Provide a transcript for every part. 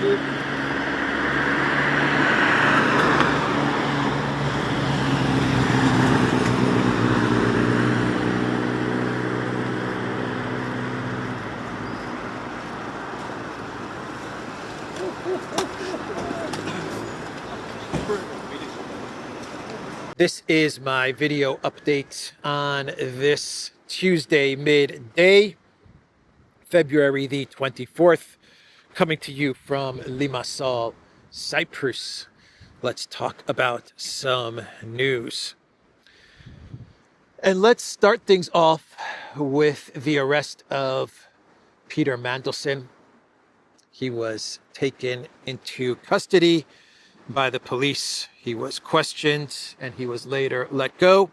This is my video update on this Tuesday midday, February the 24th, coming to you from Limassol, Cyprus. Let's talk about some news. And let's start things off with the arrest of Peter Mandelson. He was taken into custody by the police. He was questioned and he was later let go.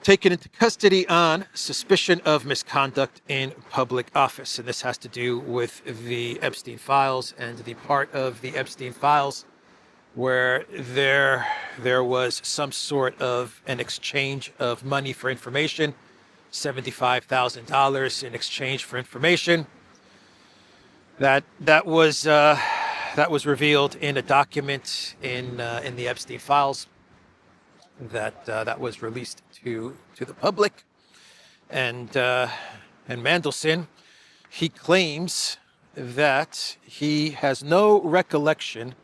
Taken into custody on suspicion of misconduct in public office. And this has to do with the Epstein files and the part of the Epstein files where there was some sort of an exchange of money for information, $75,000 in exchange for information. That was revealed in a document in the Epstein files that was released to the public. And Mandelson, he claims that he has no recollection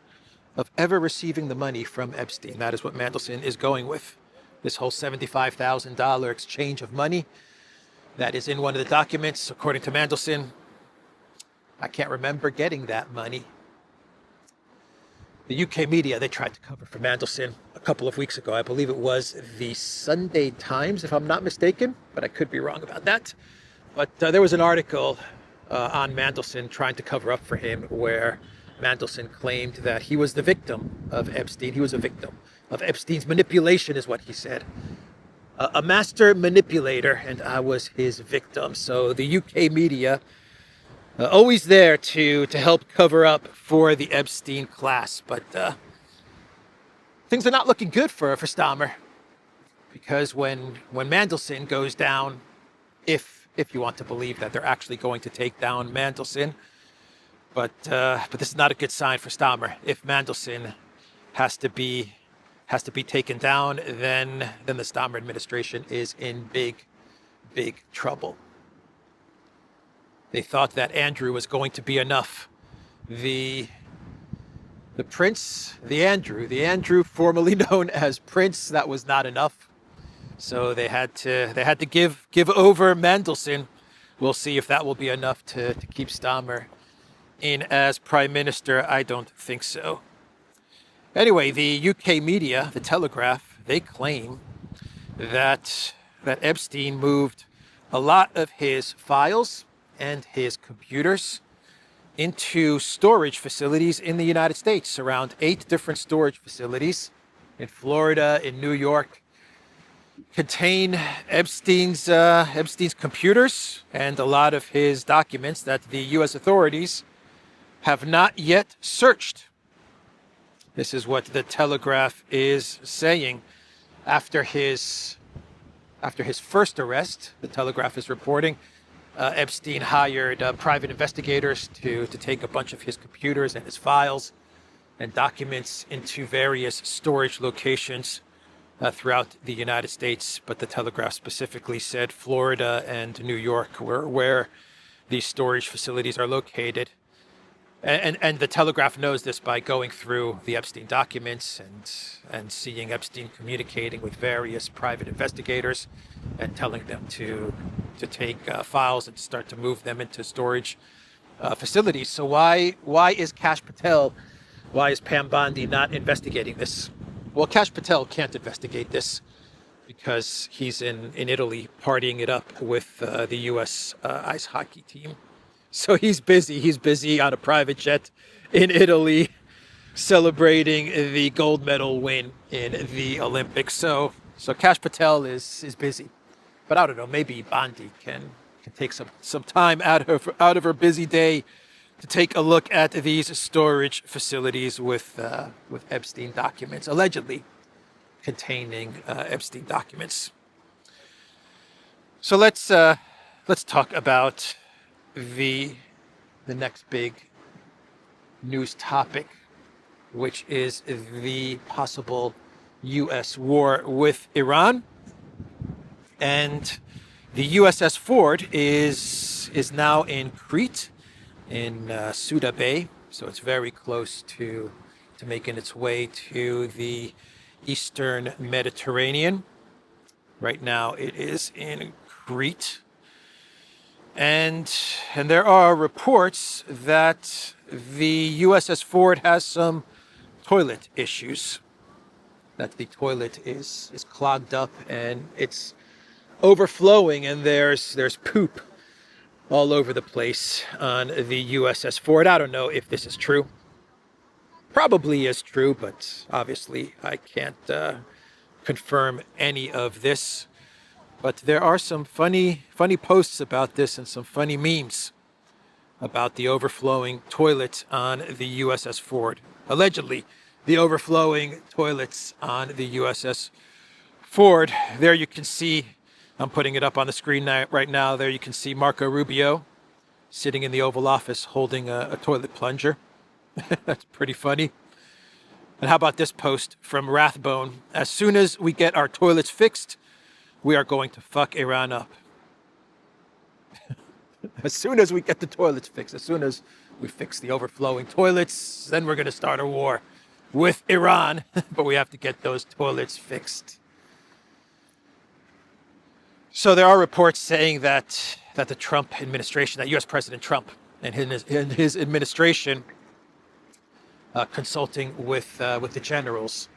of ever receiving the money from Epstein. That is what Mandelson is going with. This whole $75,000 exchange of money that is in one of the documents, according to Mandelson. I can't remember getting that money. The UK media, they tried to cover for Mandelson a couple of weeks ago. I believe it was the Sunday Times, if I'm not mistaken, but I could be wrong about that. But there was an article on Mandelson trying to cover up for him where Mandelson claimed that he was the victim of Epstein. He was a victim of Epstein's manipulation, is what he said. A master manipulator, and I was his victim. So the UK media, always there to help cover up for the Epstein class. But things are not looking good for Stammer, because when Mandelson goes down, if you want to believe that they're actually going to take down Mandelson, but this is not a good sign for Stammer. If Mandelson has to be taken down, then the Stammer administration is in big trouble. They thought that Andrew was going to be enough. The Andrew formerly known as Prince, that was not enough. So they had to give over Mandelson. We'll see if that will be enough to keep Stammer in as prime minister. I don't think so. Anyway, the UK media, the Telegraph, they claim that Epstein moved a lot of his files and his computers into storage facilities in the United States, around 8 different storage facilities in Florida, in New York, contain Epstein's computers and a lot of his documents that the U.S. authorities have not yet searched. This is what the Telegraph is saying. After his first arrest, the Telegraph is reporting, Epstein hired private investigators to take a bunch of his computers and his files and documents into various storage locations throughout the United States. But the Telegraph specifically said Florida and New York were where these storage facilities are located. And the Telegraph knows this by going through the Epstein documents and seeing Epstein communicating with various private investigators and telling them to take files and start to move them into storage facilities. So why is Kash Patel, why is Pam Bondi not investigating this? Well, Kash Patel can't investigate this because he's in Italy partying it up with the U.S. ice hockey team. So he's busy on a private jet in Italy celebrating the gold medal win in the Olympics. So Kash Patel is busy. But I don't know, maybe Bondi can take some time out of her busy day to take a look at these storage facilities with Epstein documents, allegedly containing Epstein documents. So let's talk about the next big news topic, which is the possible U.S. war with Iran. And the USS Ford is now in Crete, in Suda Bay, so it's very close to making its way to the Eastern Mediterranean. Right now it is in Crete. And there are reports that the USS Ford has some toilet issues, that the toilet is clogged up and it's overflowing, and there's poop all over the place on the USS Ford. I don't know if this is true. Probably is true, but obviously I can't confirm any of this. But there are some funny posts about this and some funny memes about the overflowing toilet on the USS Ford. Allegedly, the overflowing toilets on the USS Ford. There you can see, I'm putting it up on the screen right now. There you can see Marco Rubio sitting in the Oval Office holding a toilet plunger. That's pretty funny. And how about this post from Rathbone? As soon as we get our toilets fixed, we are going to fuck Iran up. As soon as we get the toilets fixed, as soon as we fix the overflowing toilets, then we're going to start a war with Iran. But we have to get those toilets fixed. So there are reports saying that the Trump administration, that U.S. President Trump and his administration, consulting with the generals,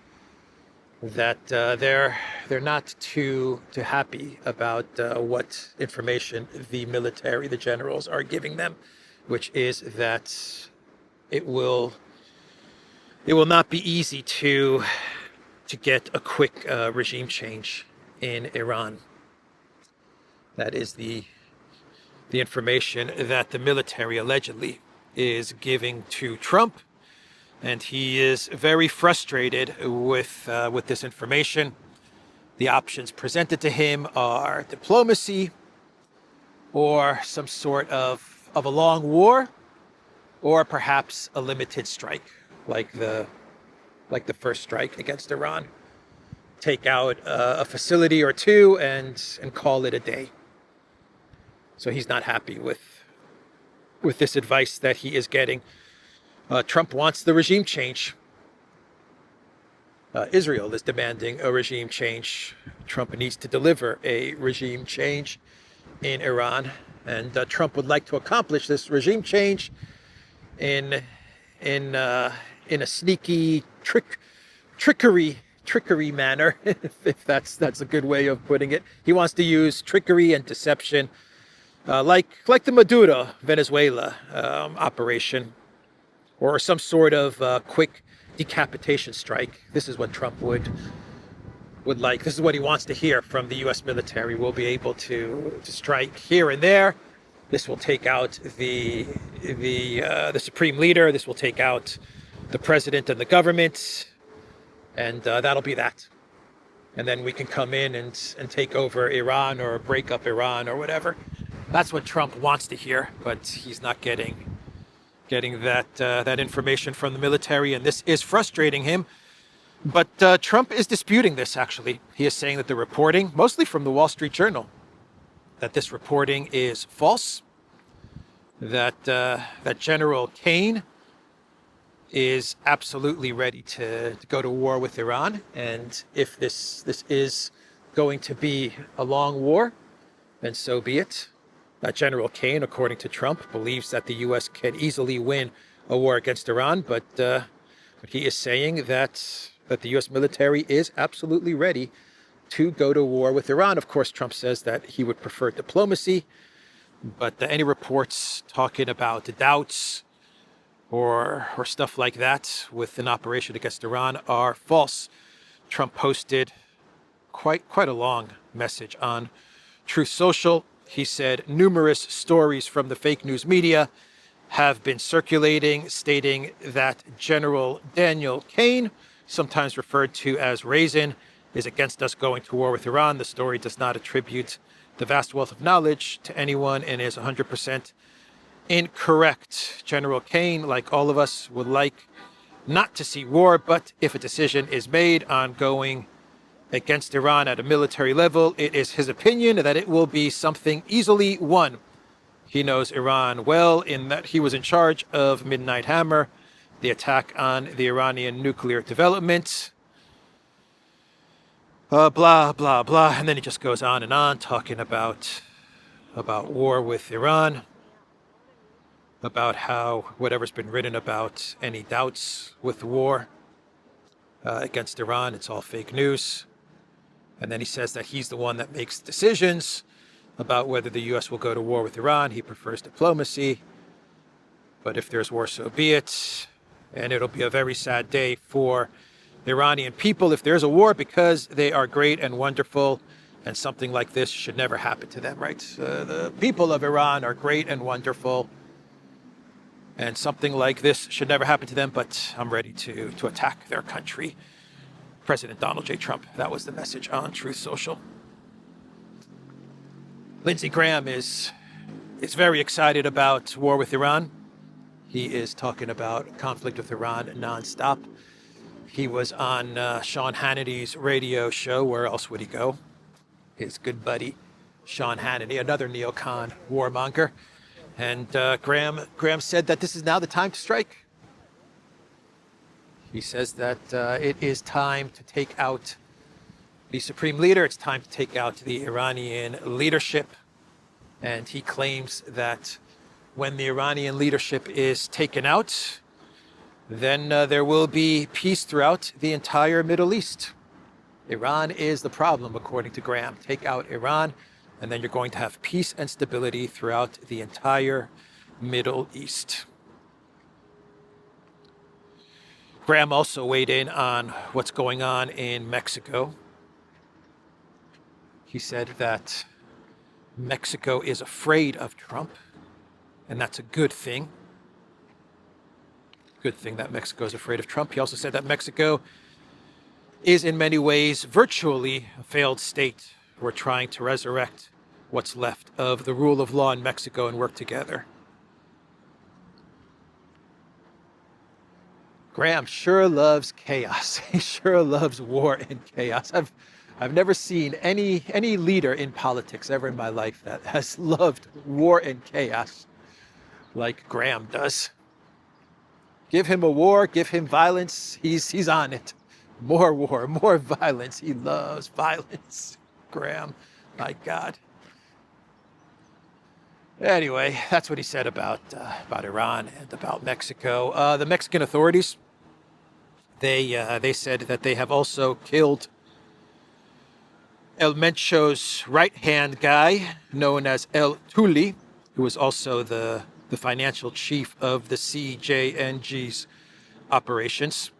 that they're not too happy about what information the military, the generals, are giving them, which is that it will not be easy to get a quick regime change in Iran. That is the information that the military allegedly is giving to Trump. And he is very frustrated with this information. The options presented to him are diplomacy, or some sort of a long war, or perhaps a limited strike, like the first strike against Iran. Take out a facility or two and call it a day. So he's not happy with this advice that he is getting. Trump wants the regime change. Israel is demanding a regime change. Trump needs to deliver a regime change in Iran, and Trump would like to accomplish this regime change in a sneaky trickery manner, if that's a good way of putting it. He wants to use trickery and deception, like the Maduro Venezuela operation, or some sort of quick decapitation strike. This is what Trump would like. This is what he wants to hear from the U.S. military. We'll be able to strike here and there. This will take out the supreme leader. This will take out the president and the government, and that'll be that. And then we can come in and take over Iran, or break up Iran, or whatever. That's what Trump wants to hear, but he's not getting that information from the military, and this is frustrating him. But Trump is disputing this, actually. He is saying that the reporting, mostly from the Wall Street Journal, that this reporting is false, that General Kane is absolutely ready to go to war with Iran. And if this is going to be a long war, then so be it. General Kane, according to Trump, believes that the U.S. can easily win a war against Iran, but he is saying that the U.S. military is absolutely ready to go to war with Iran. Of course, Trump says that he would prefer diplomacy, but any reports talking about doubts or stuff like that with an operation against Iran are false. Trump posted quite a long message on Truth Social. He said numerous stories from the fake news media have been circulating stating that General Daniel Kane, sometimes referred to as Raisin, is against us going to war with Iran. The story does not attribute the vast wealth of knowledge to anyone and is 100% incorrect. General Kane, like all of us, would like not to see war, but if a decision is made on going against Iran at a military level, it is his opinion that it will be something easily won. He knows Iran well in that he was in charge of Midnight Hammer, the attack on the Iranian nuclear development. Blah, blah, blah. And then he just goes on and on talking about war with Iran, about how whatever's been written about any doubts with war against Iran, it's all fake news. And then he says that he's the one that makes decisions about whether the U.S. will go to war with Iran. He prefers diplomacy. But if there's war, so be it. And it'll be a very sad day for the Iranian people if there's a war, because they are great and wonderful, and something like this should never happen to them, right? The people of Iran are great and wonderful, and something like this should never happen to them, but I'm ready to attack their country. President Donald J. Trump. That was the message on Truth Social. Lindsey Graham is very excited about war with Iran. He is talking about conflict with Iran nonstop. He was on Sean Hannity's radio show. Where else would he go? His good buddy, Sean Hannity, another neocon warmonger. And Graham said that this is now the time to strike. He says that it is time to take out the supreme leader. It's time to take out the Iranian leadership. And he claims that when the Iranian leadership is taken out, then there will be peace throughout the entire Middle East. Iran is the problem, according to Graham. Take out Iran, and then you're going to have peace and stability throughout the entire Middle East. Graham also weighed in on what's going on in Mexico. He said that Mexico is afraid of Trump, and that's a good thing. Good thing that Mexico is afraid of Trump. He also said that Mexico is in many ways virtually a failed state. We're trying to resurrect what's left of the rule of law in Mexico and work together. Graham sure loves chaos. He sure loves war and chaos. I've never seen any leader in politics ever in my life that has loved war and chaos like Graham does. Give him a war, give him violence, he's on it. More war, more violence. He loves violence. Graham, my God. Anyway, that's what he said about Iran and about Mexico. The Mexican authorities, they said that they have also killed El Mencho's right-hand guy, known as El Tuli, who was also the financial chief of the CJNG's operations.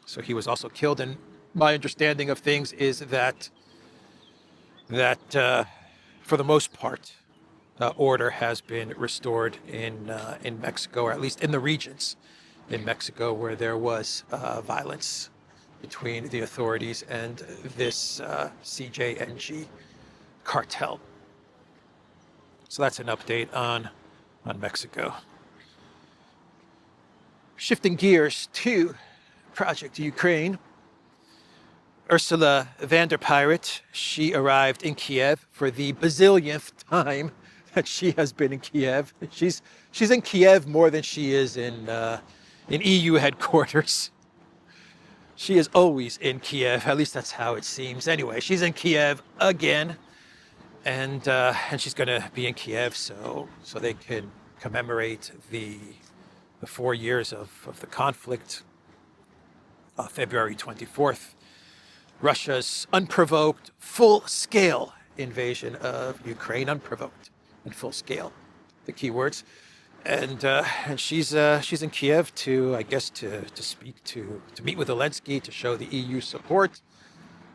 So he was also killed. And my understanding of things is that for the most part, order has been restored in Mexico, or at least in the regions in Mexico where there was violence between the authorities and this CJNG cartel. So that's an update on Mexico. Shifting gears to Project Ukraine. Ursula von der Leyen, she arrived in Kiev for the bazillionth time that she has been in Kiev. She's in Kiev more than she is in EU headquarters. She is always in Kiev, at least that's how it seems. Anyway, she's in Kiev again, and she's going to be in Kiev so they can commemorate the 4 years of the conflict. February 24th, Russia's unprovoked, full-scale invasion of Ukraine, unprovoked and full-scale, the key words. And she's in Kiev to speak to meet with Zelensky, to show the EU support.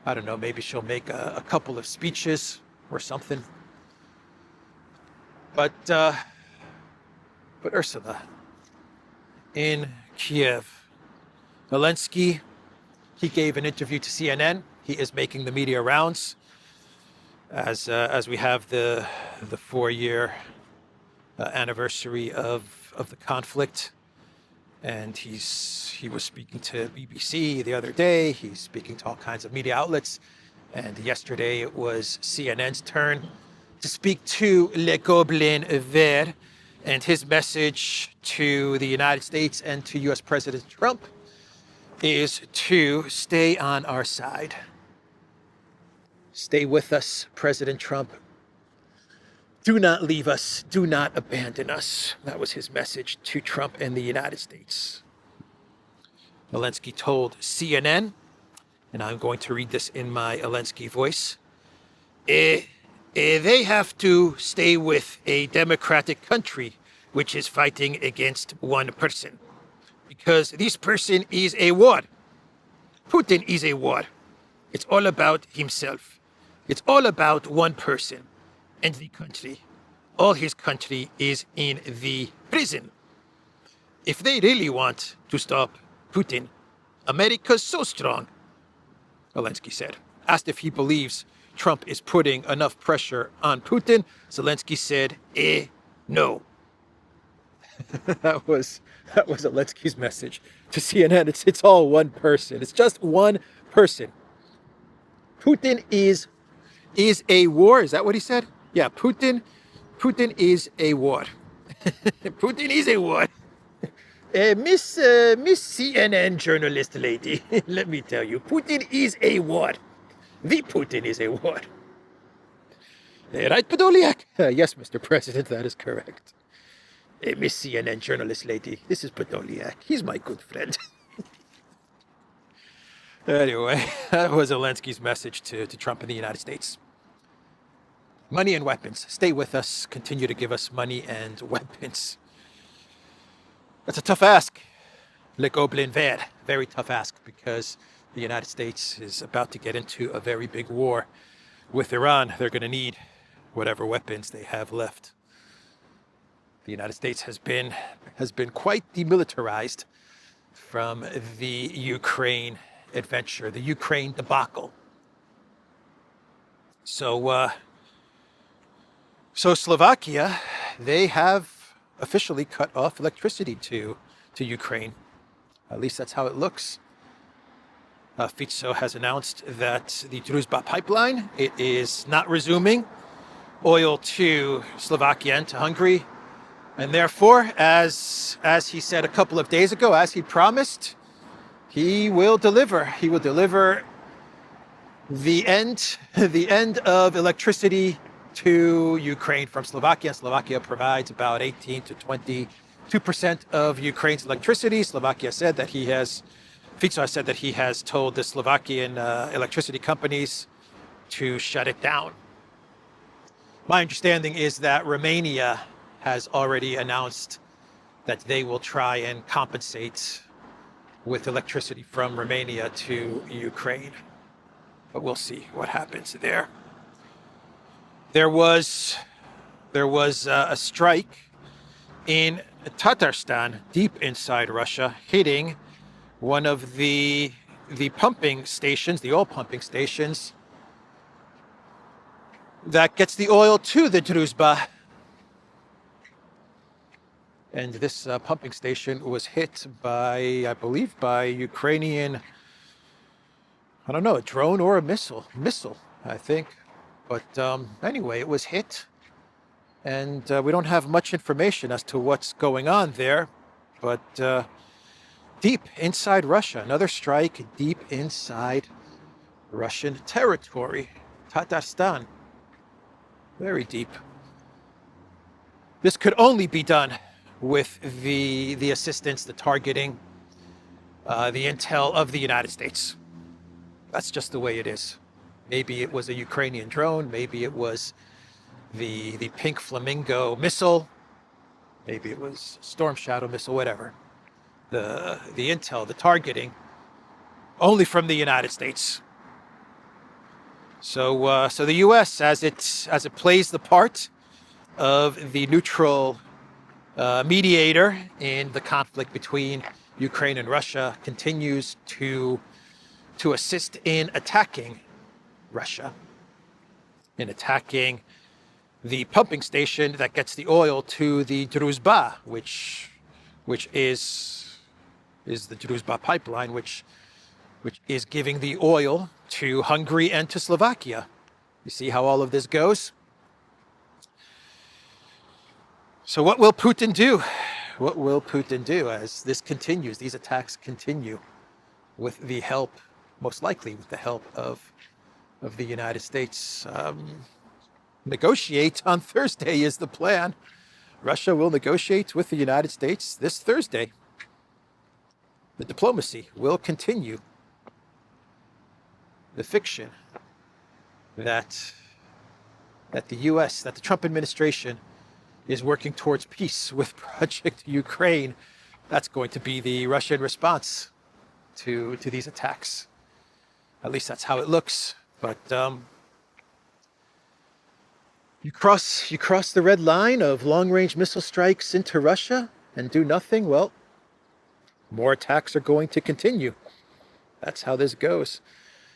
I don't know, maybe she'll make a couple of speeches or something. But Ursula in Kiev. Zelensky, he gave an interview to CNN. He is making the media rounds as we have the 4-year anniversary of the conflict. And he was speaking to BBC the other day. He's speaking to all kinds of media outlets. And yesterday it was CNN's turn to speak to Le Gobelin Vert. And his message to the United States and to U.S. President Trump is to stay on our side. Stay with us, President Trump. Do not leave us. Do not abandon us. That was his message to Trump and the United States. Zelensky told CNN, and I'm going to read this in my Zelensky voice, they have to stay with a democratic country which is fighting against one person. Because this person is a war. Putin is a war. It's all about himself. It's all about one person and the country. All his country is in the prison. If they really want to stop Putin, America's so strong, Zelensky said. Asked if he believes Trump is putting enough pressure on Putin, Zelensky said, no. That was Zelensky's message to CNN. It's all one person. It's just one person. Putin is a war. Is that what he said? Yeah, Putin is a war. Putin is a war. Miss CNN journalist lady, let me tell you, Putin is a war. The Putin is a war. Right, Podolyak? Yes, Mr. President, that is correct. Miss CNN journalist lady, this is Podolyak. He's my good friend. Anyway, that was Zelensky's message to Trump in the United States. Money and weapons. Stay with us. Continue to give us money and weapons. That's a tough ask. Le Gobelin Vert. Very tough ask because the United States is about to get into a very big war with Iran. They're going to need whatever weapons they have left. The United States has been quite demilitarized from the Ukraine adventure, the Ukraine debacle. So Slovakia, they have officially cut off electricity to Ukraine. At least that's how it looks. Fico has announced that the Druzhba pipeline, it is not resuming oil to Slovakia and to Hungary. And therefore, as he said a couple of days ago, as he promised, he will deliver. He will deliver the end of electricity to Ukraine from Slovakia. Slovakia provides about 18 to 22% of Ukraine's electricity. Fico has said that he has told the Slovakian electricity companies to shut it down. My understanding is that Romania has already announced that they will try and compensate with electricity from Romania to Ukraine. But we'll see what happens there. There was a strike in Tatarstan, deep inside Russia, hitting one of the pumping stations, the oil pumping stations that gets the oil to the Druzhba. And this pumping station was hit by, I believe, by Ukrainian, I don't know, a drone or a missile, I think. But anyway, it was hit. And we don't have much information as to what's going on there. But deep inside Russia, another strike deep inside Russian territory, Tatarstan. Very deep. This could only be done with the assistance, the targeting, the intel of the United States. That's just the way it is. Maybe it was a Ukrainian drone. Maybe it was the Pink Flamingo missile. Maybe it was Storm Shadow missile, whatever. The intel, the targeting, only from the United States. So the U.S., as it plays the part of the neutral mediator in the conflict between Ukraine and Russia, continues to assist in attacking Russia, in attacking the pumping station that gets the oil to the Druzhba, which is the Druzhba pipeline, which is giving the oil to Hungary and to Slovakia. You see how all of this goes? So what will Putin do? What will Putin do as this continues, these attacks continue, with the help, most likely with the help of the United States? Negotiate on Thursday is the plan. Russia will negotiate with the United States this Thursday. The diplomacy will continue. The fiction that the U.S., that the Trump administration is working towards peace with Project Ukraine, that's going to be the Russian response to these attacks. At least that's how it looks. But you cross the red line of long-range missile strikes into Russia and do nothing, well, more attacks are going to continue. That's how this goes.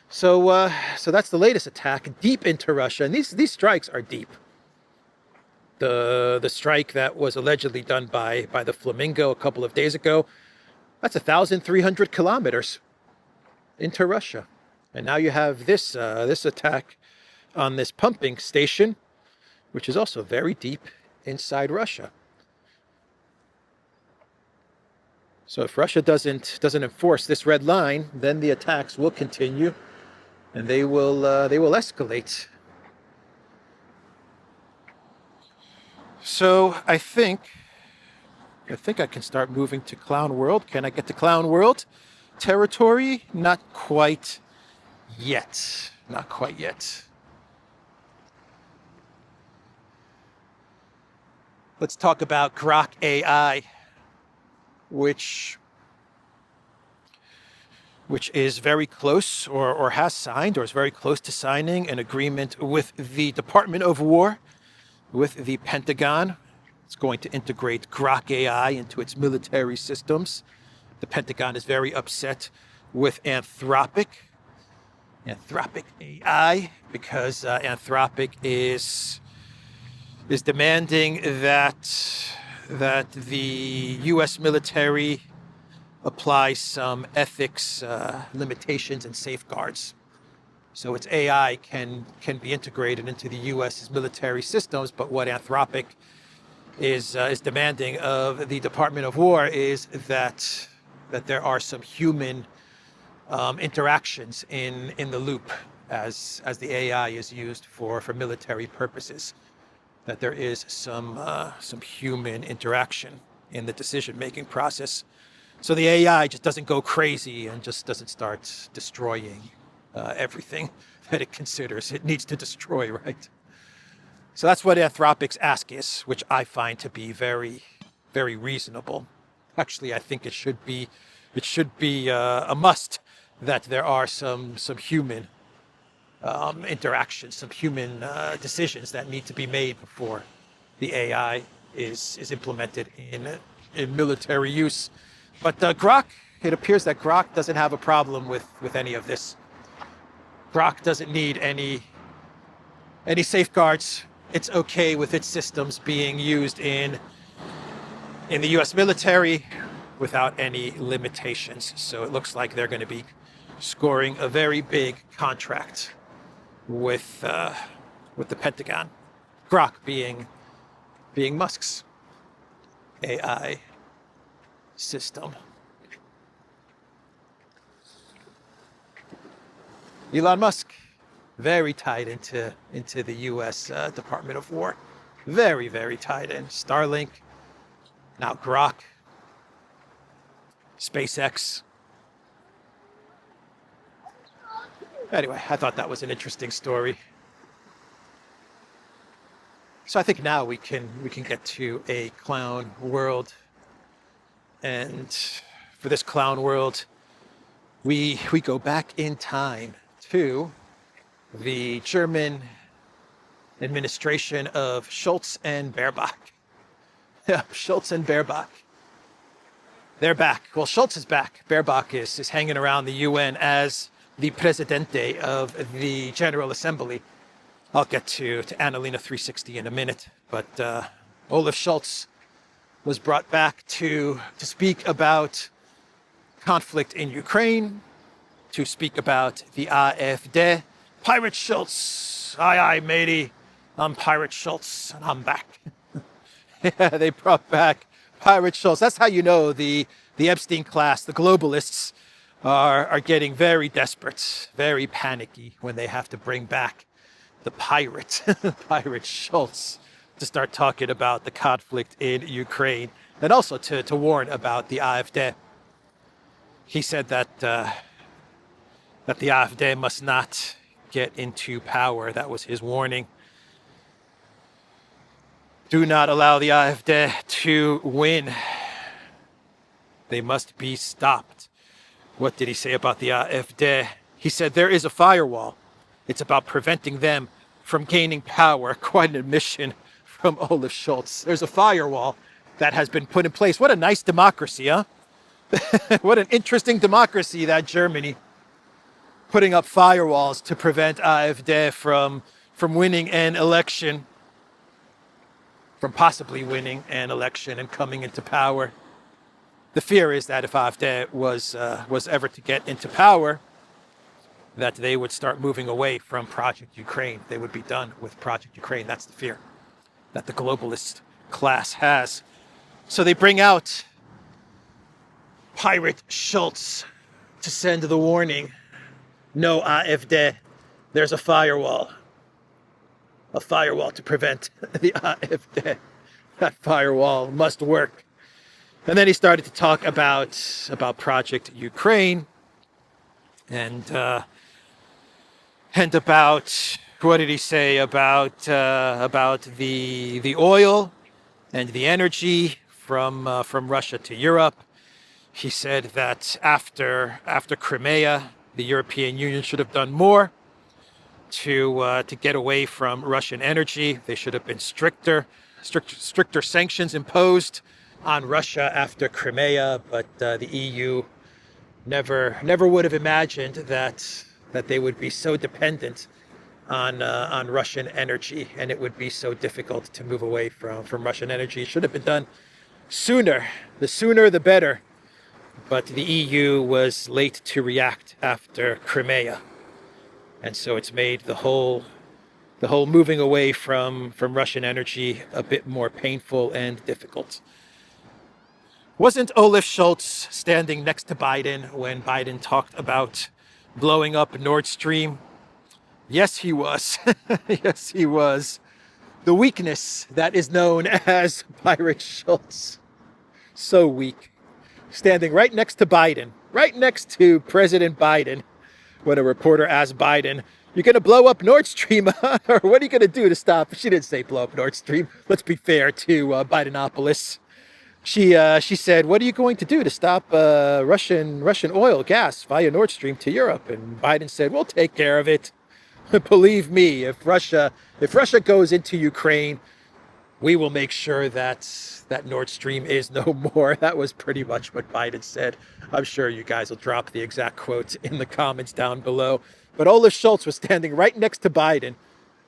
So that's the latest attack deep into Russia, and these strikes are deep. The strike that was allegedly done by the Flamingo a couple of days ago, that's 1,300 kilometers into Russia. And now you have this attack on this pumping station, which is also very deep inside Russia. So if Russia doesn't enforce this red line, then the attacks will continue, and they will escalate. So I think I can start moving to Clown World. Can I get to Clown World territory? Not quite yet. Not quite yet. Let's talk about Grok AI, which is very close or has signed or is very close to signing an agreement with the Department of War, with the Pentagon. It's going to integrate Grok AI into its military systems. The Pentagon is very upset with Anthropic AI, because Anthropic is demanding that the U.S. military apply some ethics limitations and safeguards. So its AI can be integrated into the U.S.'s military systems, but what Anthropic is demanding of the Department of War is that there are some human interactions in the loop as the AI is used for military purposes. That there is some human interaction in the decision-making process, so the AI just doesn't go crazy and just doesn't start destroying everything that it considers it needs to destroy, right? So that's what Anthropic's ask is, which I find to be very, very reasonable. Actually, I think it should be a must that there are some human interactions, some human decisions that need to be made before the AI is implemented in military use. But Grok, it appears that Grok doesn't have a problem with any of this. Grok doesn't need any safeguards. It's okay with its systems being used in the U.S. military without any limitations. So it looks like they're going to be scoring a very big contract with the Pentagon. Grok being Musk's AI system. Elon Musk, very tied into the U.S. Department of War. Very, very tied in. Starlink, now Grok, SpaceX. Anyway, I thought that was an interesting story. So I think now we can get to a clown world. And for this clown world, we go back in time to the German administration of Schultz and Baerbock. Yeah, Schultz and Baerbock. They're back. Well, Schultz is back. Baerbock is hanging around the UN as the Presidente of the General Assembly. I'll get to Annalena 360 in a minute, but Olaf Schultz was brought back to speak about conflict in Ukraine, to speak about the AfD. Pirate Schultz, aye, matey, I'm Pirate Schultz, and I'm back. Yeah, they brought back Pirate Schultz. That's how you know the Epstein class, the globalists, are getting very desperate, very panicky when they have to bring back the pirate, Pirate Schultz, to start talking about the conflict in Ukraine, and also to warn about the AfD. He said that the AfD must not get into power. That was his warning. Do not allow the AfD to win. They must be stopped. What did he say about the AfD? He said there is a firewall. It's about preventing them from gaining power. Quite an admission from Olaf Schultz. There's a firewall that has been put in place. What a nice democracy, huh? What an interesting democracy, that Germany. Putting up firewalls to prevent AfD from winning an election, from possibly winning an election and coming into power. The fear is that if AfD was ever to get into power, that they would start moving away from Project Ukraine. They would be done with Project Ukraine. That's the fear that the globalist class has. So they bring out Pirate Schultz to send the warning. No AfD. There's a firewall. A firewall to prevent the AfD. That firewall must work. And then he started to talk about Project Ukraine and about, what did he say about the oil and the energy from Russia to Europe. He said that after Crimea, the European Union should have done more to get away from Russian energy. They should have been stricter sanctions imposed on Russia after Crimea, but the EU never would have imagined that they would be so dependent on Russian energy, and it would be so difficult to move away from Russian energy. It should have been done sooner. The sooner, the better. But the EU was late to react after Crimea, and so it's made the whole moving away from Russian energy a bit more painful and difficult. Wasn't Olaf Schultz standing next to Biden when Biden talked about blowing up Nord Stream? Yes, he was. Yes, he was. The weakness that is known as Pirate Schultz. So weak. Standing right next to Biden, right next to President Biden, when a reporter asked Biden, "You're going to blow up Nord Stream, huh? Or what are you going to do to stop?" She didn't say blow up Nord Stream. Let's be fair to Bidenopolis. She said, "What are you going to do to stop Russian oil, gas via Nord Stream to Europe?" And Biden said, "We'll take care of it. Believe me, if Russia goes into Ukraine, we will make sure that Nord Stream is no more." That was pretty much what Biden said. I'm sure you guys will drop the exact quote in the comments down below. But Olaf Schultz was standing right next to Biden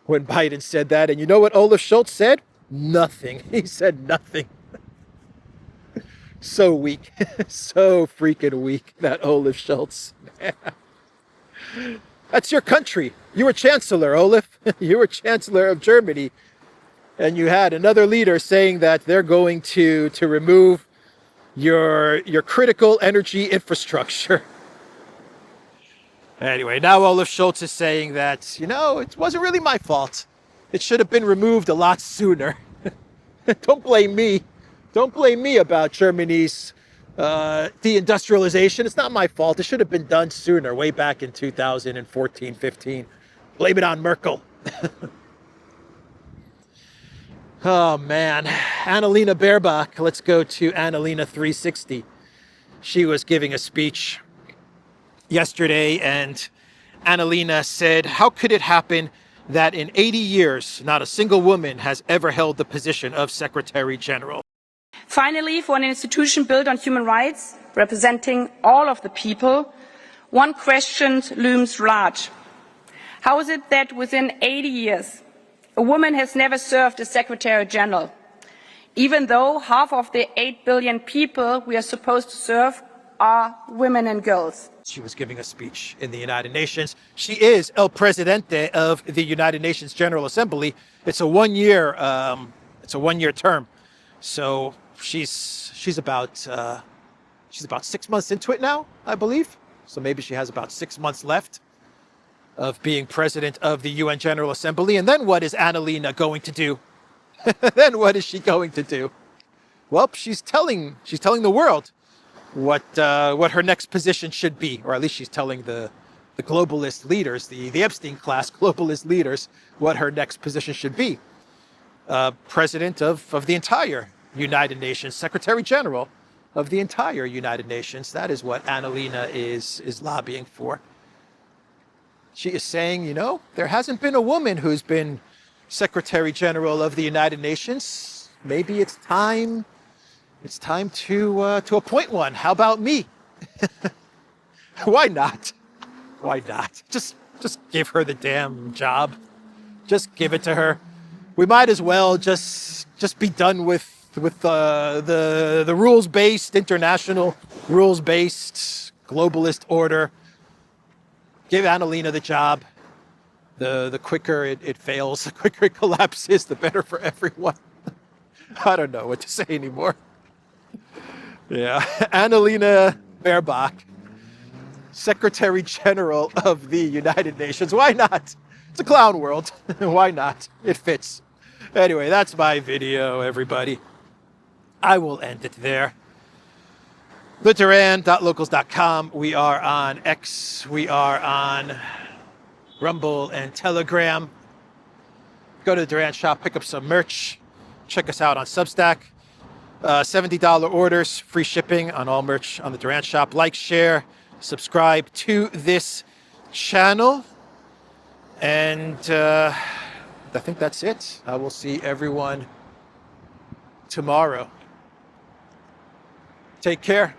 when Biden said that. And you know what Olaf Schultz said? Nothing. He said nothing. So weak. So freaking weak, that Olaf Schultz. That's your country. You were Chancellor, Olaf. You were Chancellor of Germany. And you had another leader saying that they're going to remove your critical energy infrastructure. Anyway, now Olaf Schultz is saying that, it wasn't really my fault. It should have been removed a lot sooner. Don't blame me. Don't blame me about Germany's deindustrialization. It's not my fault. It should have been done sooner, way back in 2014, 15. Blame it on Merkel. Oh, man. Annalena Baerbock. Let's go to Annalena 360. She was giving a speech yesterday, and Annalena said, "How could it happen that in 80 years, not a single woman has ever held the position of Secretary General?" Finally, for an institution built on human rights, representing all of the people, one question looms large. How is it that within 80 years, a woman has never served as Secretary General, even though half of the 8 billion people we are supposed to serve are women and girls? She was giving a speech in the United Nations. She is El Presidente of the United Nations General Assembly. It's a one-year term, so she's about 6 months into it now, I believe. So maybe she has about 6 months left of being president of the UN General Assembly. And then what is Annalena going to do? Then what is she going to do? Well, she's telling the world what her next position should be, or at least she's telling the globalist leaders, the Epstein class globalist leaders, what her next position should be. President of the entire United Nations, Secretary General of the entire United Nations. That is what Annalena is lobbying for. She is saying, you know, there hasn't been a woman who's been Secretary General of the United Nations. Maybe it's time to appoint one. How about me? Why not? Why not? Just give her the damn job. Just give it to her. We might as well just be done with the rules-based, international rules-based globalist order. Give Annalena the job. The quicker it fails, the quicker it collapses, the better for everyone. I don't know what to say anymore. Yeah, Annalena Baerbock, Secretary General of the United Nations. Why not? It's a clown world. Why not? It fits. Anyway, that's my video, everybody. I will end it there. LeDuran.locals.com. We are on X. We are on Rumble and Telegram. Go to the Duran shop, pick up some merch. Check us out on Substack. $70 orders, free shipping on all merch on the Duran shop. Like, share, subscribe to this channel. And I think that's it. I will see everyone tomorrow. Take care.